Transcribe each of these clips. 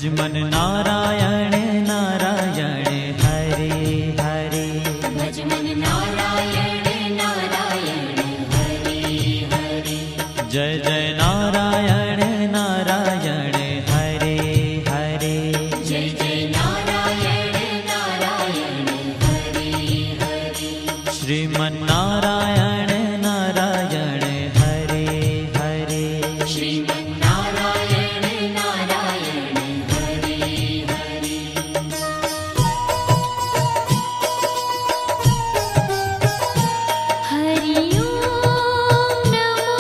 भजमन नारायण नारायण हरे हरे। भजमन नारायण नारायण हरे हरे। जय जय नारायण नारायण हरे हरे। जय जय नारायण नारायण हरे हरे। श्रीमन नारायण नारायण हरे हरे। श्रीमन नारायण नारायण हरे हरे। हरि ओम नमो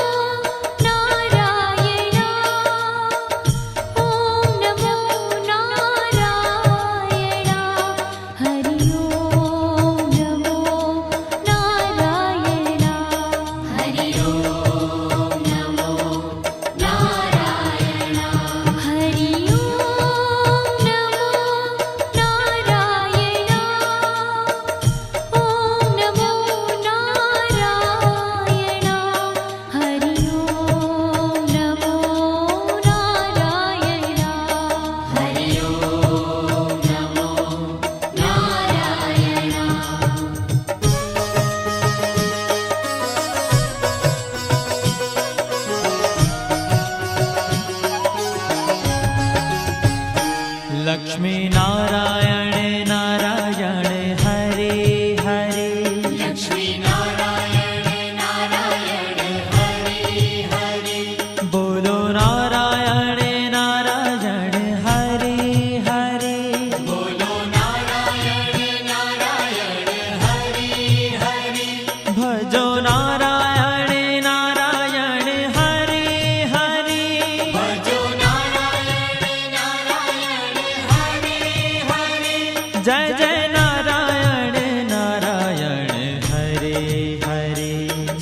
नारायण। ओम नमो नारायण। हरि ओम नमो नारायण। हरि ओम नमो नारायण। हरि ओम नमो नारायण। ओम नमो नारायण। हरि ओम नमो नारायण। हरि ओम नमो नारायण। लक्ष्मी नारायण नारायण हरे हरे। लक्ष्मी नारायण नारायण हरे हरे। बोलो नारायण नारायण हरे हरे। बोलो नारायण नारायण हरे हरे। भजो नारायण नारायण हरे हरे। भजो नारायण नारायण हरे हरे। जय जय नारायण नारायण हरे हरे।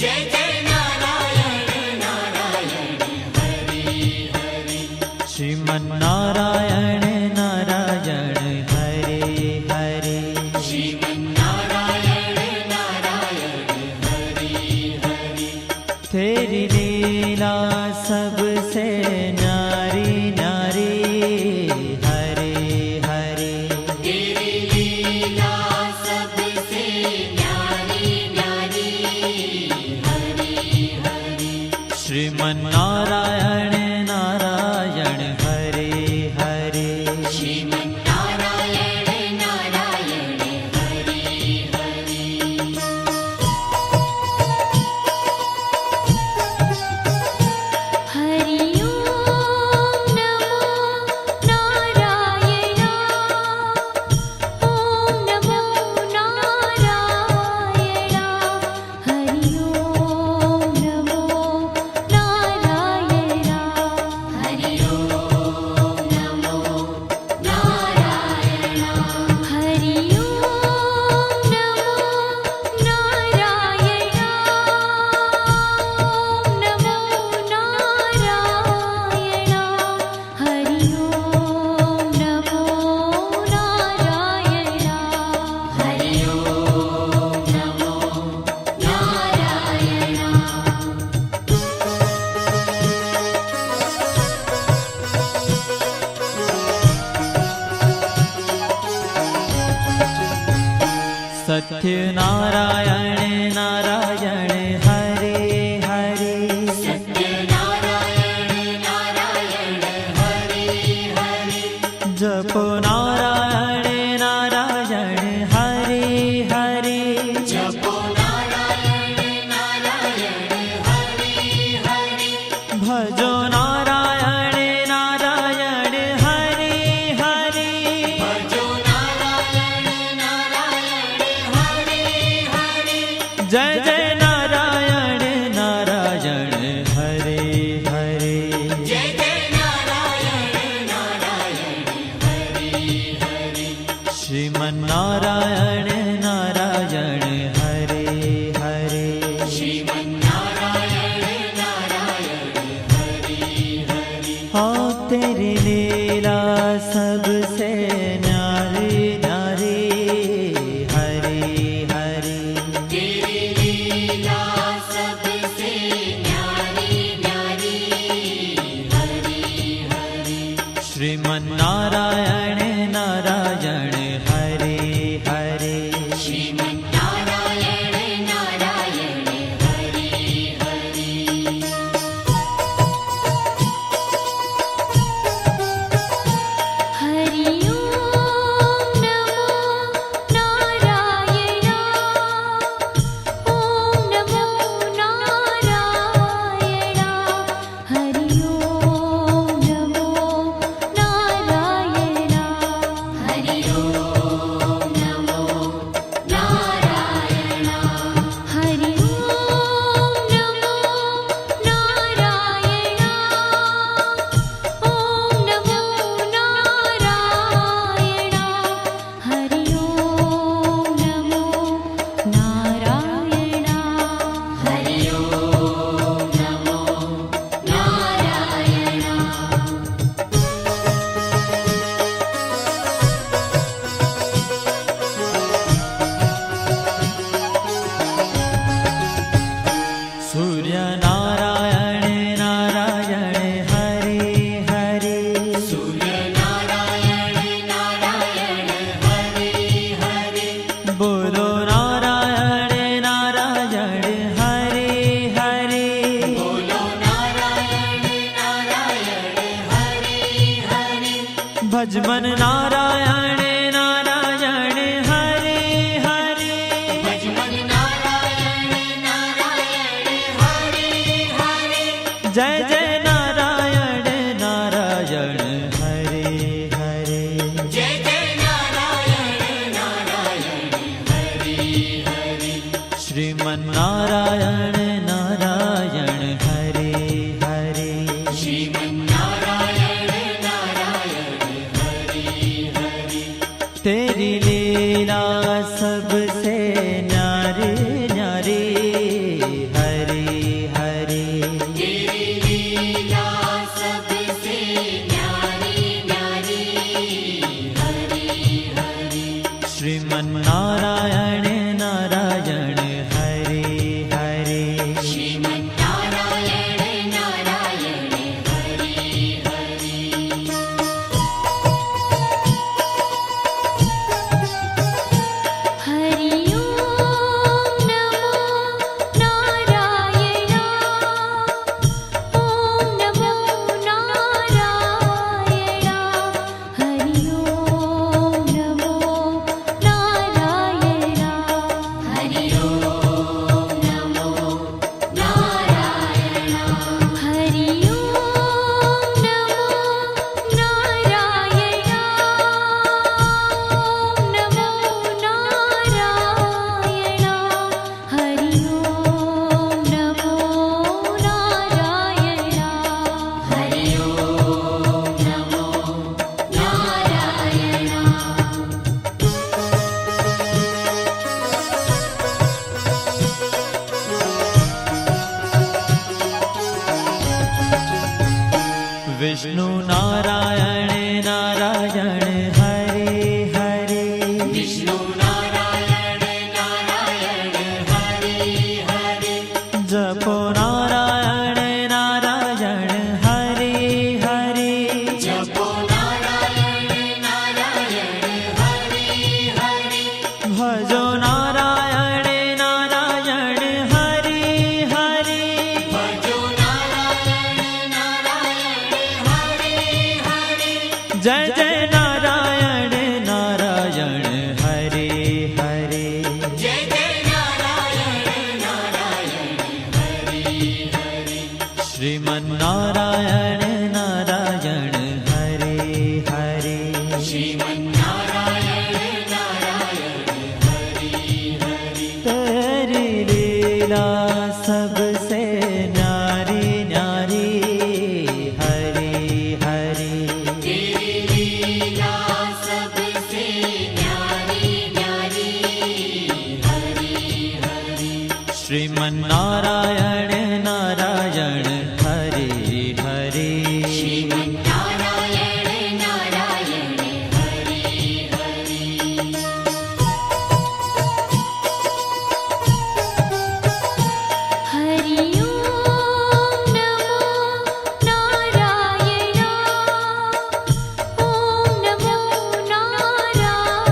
जय जय नारायण नारायण हरे हरे। श्रीमन नारायण नारायण हरे हरे। श्रीमन नारायण नारायण हरे हरे। तेरी लीला सबसे न्यारी न्यारी हरे हरे। तेरी लीला सबसे न्यारी न्यारी हरे हरे। श्रीमन नारायण नारायण हरे हरे। श्रीमन नारायण नारायण हरे हरे। हरि ओम नमो नारायण। ओम नमो नारायण। हरि ओम नमो नारायण। हरि ओम नमो नारायण। हरि ओम नमो नारायण। ओम नमो नारायण। हरि ओम नमो नारायण। हरि ओम नमो सत्य नारायण नारायण हरे हरे। सत्य नारायण नारायण हरे हरे। जपो नारायण नारायण हरे हरे। जपो नारायण नारायण हरे हरे। भजो नारायण नारायण हरे हरे। भजो नारायण नारायण हरे हरे। जय जय नारायण नारायण हरे हरे। जय जय नारायण नारायण हरे हरे। श्रीमन नारायण नारायण हरे हरे। श्रीमन नारायण नारायण हरे हरे। हाँ तेरी लीला सबसे न्यारी न्यारी हरे हरे। तेरी लीला सबसे न्यारी न्यारी हरे हरे। श्रीमन नारायण ભજ મન નારાયણ નારાયણ હરે હરે ભજમન નારાયણ નારાયણ હરે હરે જય જય નારાયણ નારાયણ હરે હરે જય જય નારાયણ નારાયણ હરે હરે શ્રીમન નારાયણ નારાયણ હરે હરે શ્રીમન નારાયણ નારાયણ હરે હરે तेरी लीला सबसे न्यारी न्यारी हरे हरे तेरी लीला सबसे न्यारी न्यारी हरे हरे श्रीमन नारायण नारायण हरे हरे श्रीमन नारायण नारायण हरे हरे हरि ओम नमो नारायण ओम नमो नारायण हरि ओम नमो नारायण हरि ओम नमो नारायण हरि ओम नमो नारायण ओम नमो नारायण हरि ओम नमो नारायण हरि ओम नमो नारायण विष्णु नारायण नारायण हरे हरे विष्णु नारायण नारायण हरे हरे जपो नारायण नारायण हरे हरे जपो नारायण नारायण हरे हरे भजो नारायण नारायण हरे हरे भजो नारायण नारायण हरे हरे जय जय नारायण नारायण हरे हरे जय जय नारायण नारायण हरे हरे श्रीमन नारायण नारायण हरे हरे श्रीमन नारायण नारायण हरे हरे तेरी लीला सबसे न्यारी न्यारी हरे हरे तेरी लीला सबसे न्यारी न्यारी हरे हरे श्रीमन नारायण नारायण हरे हरे श्रीमन नारायण नारायण हरे हरे हरि ओम नमो नारायण ओम नमो नारायण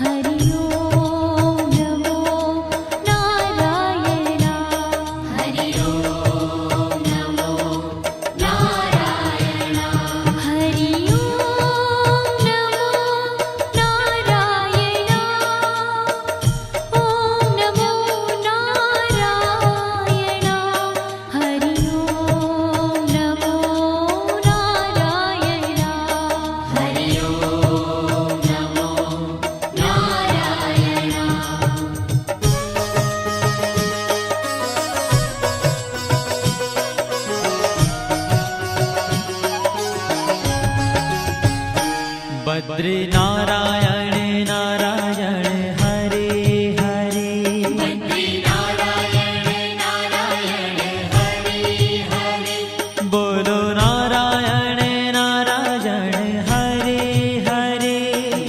हरि ओम नमो नारायण हरि ओम नमो नारायण हरि ओम नमो नारायण ओम नमो नारायण हरि ओम नमो नारायण हरि ओम नमो नारायण बद्री नारायण नारायण हरे हरे बद्री नारायण नारायण हरे हरे बोलो नारायण नारायण हरे हरे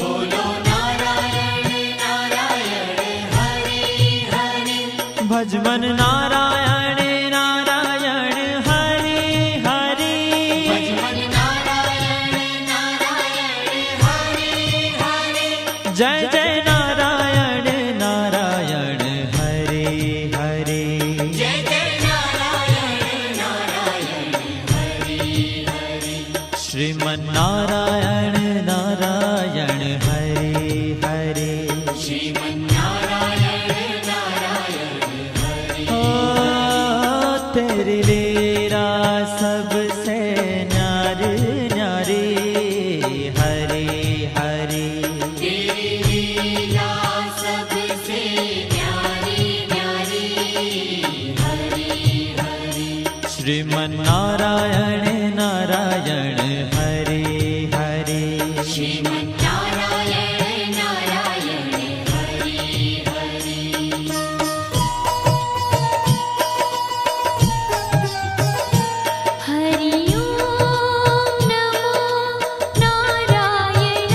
बोलो नारायण नारायण हरे हरे भज मन नारायण नारायण हरे हरे भजमन नारायण नारायण हरे श्रीमन्नारायण नारायण हरे हरे श्रीमन्नारायण नारायण हरे ओ तेरी लीला सबसे न्यारी न्यारी हरे हरे तेरी लीला सबसे न्यारी न्यारी हरे हरे श्रीमन्नारायण नारायण हरे हरे श्रीमन्नारायण नारायण हरे हरे हरि ओम नमो नारायण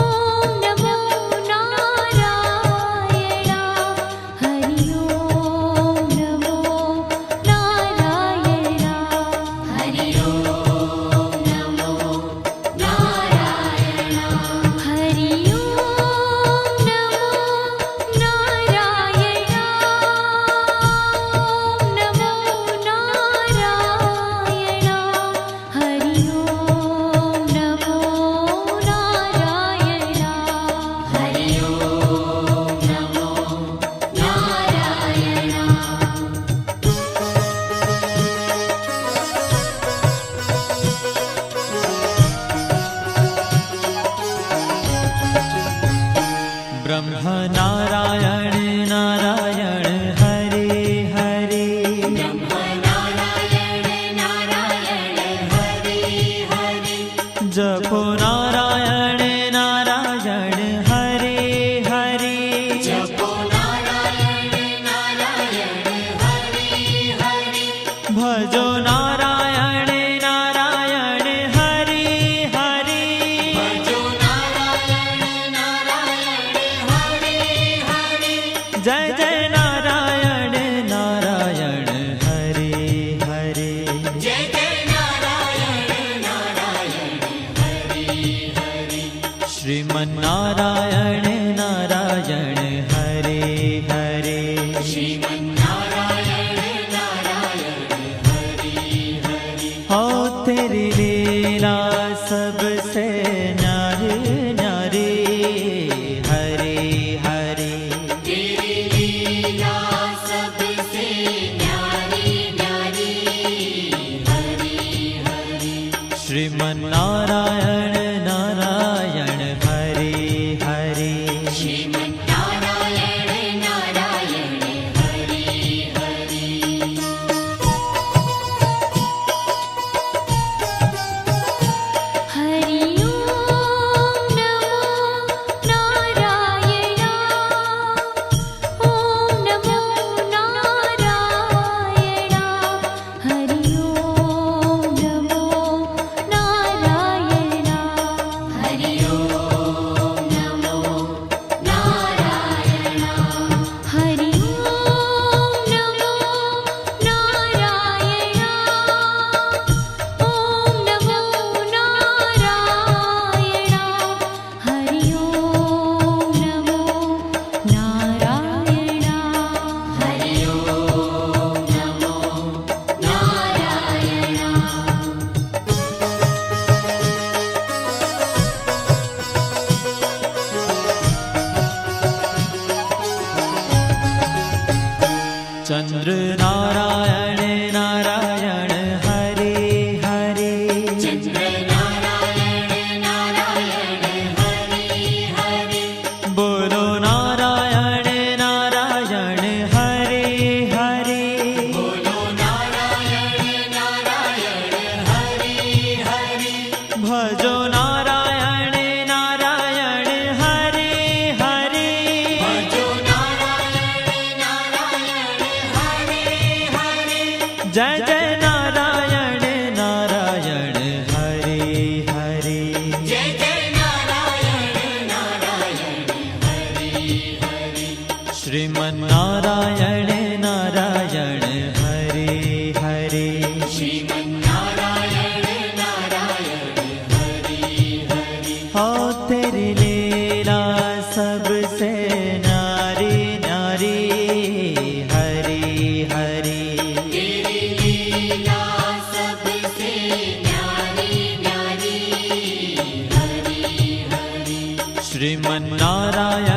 ओम नमो नारायण हरि ओम नमो नारायण हरि ओम नमो नारायण हरि ओम नमो नारायण ओम नमो नारायण हरि ओम नमो नारायण हरि ओम नमो नारायण ब्रह्म नारायण नारायण हरे हरे ब्रह्म नारायण नारायण हरे हरे जपो नारायण नारायण हरे हरे जपो नारायण नारायण हरे हरे भजो नारायण नारायण हरे हरे भजो नारायण नारायण हरे हरे जय जय नारायण नारायण हरे हरे जय जय नारायण नारायण हरे हरे श्रीमन्नारायण नारायण हरे हरे श्रीमन्नारायण नारायण हरे हरे हो तेरी लीला सबसे न्यारी न्यारी हरे हरे तेरी लीला सबसे न्यारी न्यारी हरे हरे श्रीमन्नारायण नारायण हरे हरे श्रीमन्नारायण नारायण हरे हरे हरि ओम नमो नारायण ओम नमो नारायण हरि ओम नमो नारायण हरि ओम नमो नारायण हरि ओम नमो नारायण ओम नमो नारायण हरि ओम नमो नारायण हरि ओम नमो नारायण चंद्र नारायण नारायण हरे हरे चंद्र नारायण नारायण हरे हरे बोलो नारायण नारायण हरे हरे बोलो नारायण नारायण हरे हरे भजो नारायण नारायण हरे हरे भजो नारायण नारायण हरे हरे जय जय नारायण नारायण हरे हरे जय जय नारायण नारायण हरे हरे श्रीमन्नारायण नारायण हरे हरे श्रीमन्नारायण नारायण हरे हरे हो तेरी लीला सबसे न्यारी न्यारी हरे हरे तेरी लीला શ્રીમન્નારાયણ